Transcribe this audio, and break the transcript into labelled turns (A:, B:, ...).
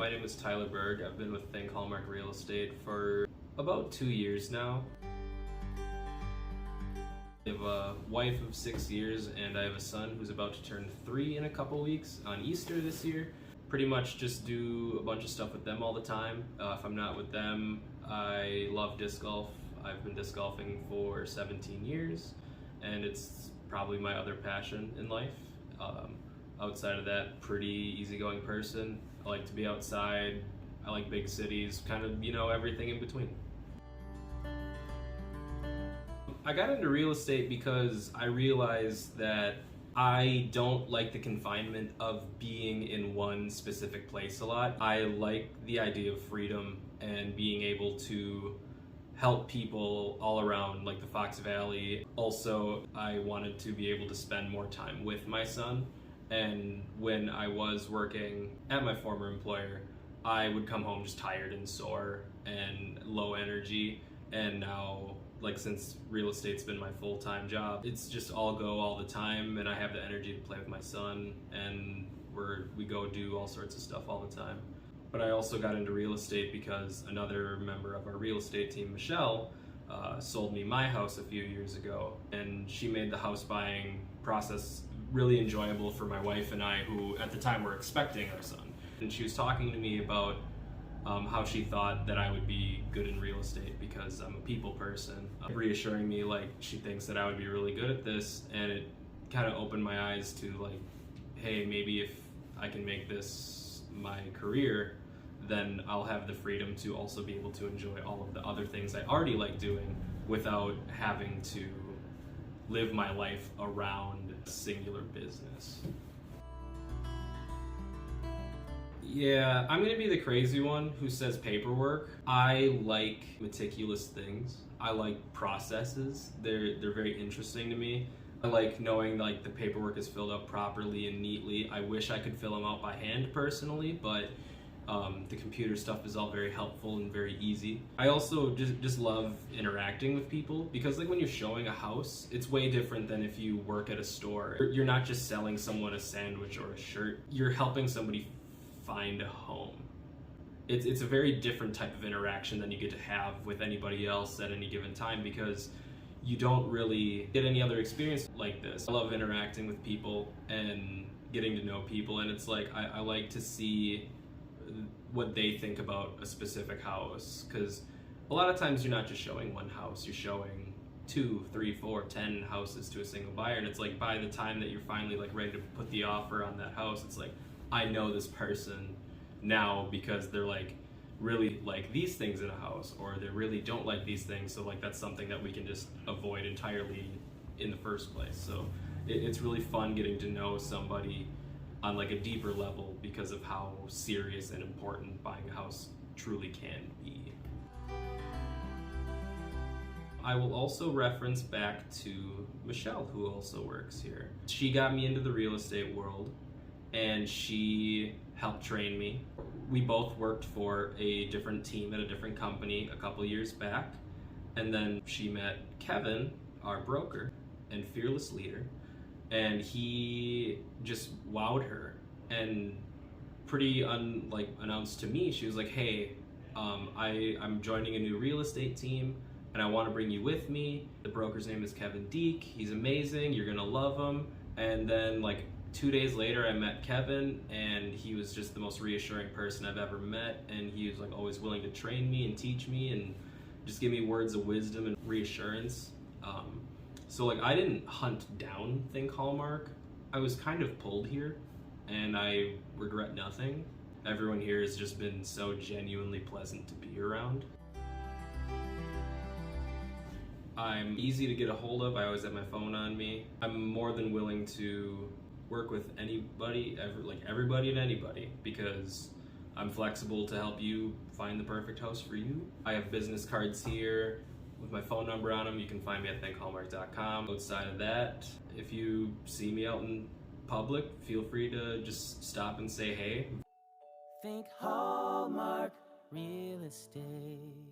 A: My name is Tyler Berg. I've been with Hallmark Real Estate for about 2 years now. I have a wife of 6 years and I have a son who's about to turn 3 in a couple weeks on Easter this year. Pretty much just do a bunch of stuff with them all the time. If I'm not with them, I love disc golf. I've been disc golfing for 17 years and it's probably my other passion in life. Outside of that, pretty easygoing person. I like to be outside. I like big cities, kind of, everything in between. I got into real estate because I realized that I don't like the confinement of being in one specific place a lot. I like the idea of freedom and being able to help people all around, like the Fox Valley. Also, I wanted to be able to spend more time with my son. And when I was working at my former employer, I would come home just tired and sore and low energy. And now, since real estate's been my full-time job, it's just all go all the time, and I have the energy to play with my son, and we go do all sorts of stuff all the time. But I also got into real estate because another member of our real estate team, Michelle, sold me my house a few years ago, and she made the house buying process really enjoyable for my wife and I, who at the time were expecting our son. And she was talking to me about how she thought that I would be good in real estate because I'm a people person, reassuring me she thinks that I would be really good at this, and it kind of opened my eyes to hey, maybe if I can make this my career, then I'll have the freedom to also be able to enjoy all of the other things I already like doing without having to live my life around a singular business. Yeah, I'm gonna be the crazy one who says paperwork. I like meticulous things. I like processes. They're very interesting to me. I like knowing the paperwork is filled out properly and neatly. I wish I could fill them out by hand personally, but the computer stuff is all very helpful and very easy. I also just love interacting with people because when you're showing a house, it's way different than if you work at a store. You're not just selling someone a sandwich or a shirt. You're helping somebody find a home. It's a very different type of interaction than you get to have with anybody else at any given time because you don't really get any other experience like this. I love interacting with people and getting to know people, and it's I like to see what they think about a specific house, because a lot of times you're not just showing one house, you're showing 2, 3, 4, 10 houses to a single buyer, and it's by the time that you're finally ready to put the offer on that house, it's I know this person now because they're really like these things in a house, or they really don't like these things, so that's something that we can just avoid entirely in the first place. So it's really fun getting to know somebody on a deeper level because of how serious and important buying a house truly can be. I will also reference back to Michelle, who also works here. She got me into the real estate world and she helped train me. We both worked for a different team at a different company a couple years back, and then she met Kevin, our broker and fearless leader, and he just wowed her, and pretty unannounced to me, she was hey, I'm joining a new real estate team and I want to bring you with me. The broker's name is Kevin Deek. He's amazing. You're gonna love him. And then 2 days later I met Kevin, and he was just the most reassuring person I've ever met, and he was always willing to train me and teach me and just give me words of wisdom and reassurance. So I didn't hunt down Hallmark. I was kind of pulled here, and I regret nothing. Everyone here has just been so genuinely pleasant to be around. I'm easy to get a hold of. I always have my phone on me. I'm more than willing to work with anybody, everybody and anybody, because I'm flexible to help you find the perfect house for you. I have business cards here with my phone number on them. You can find me at thinkhallmark.com. Outside of that, if you see me out in public, feel free to just stop and say hey. Think Hallmark Real Estate.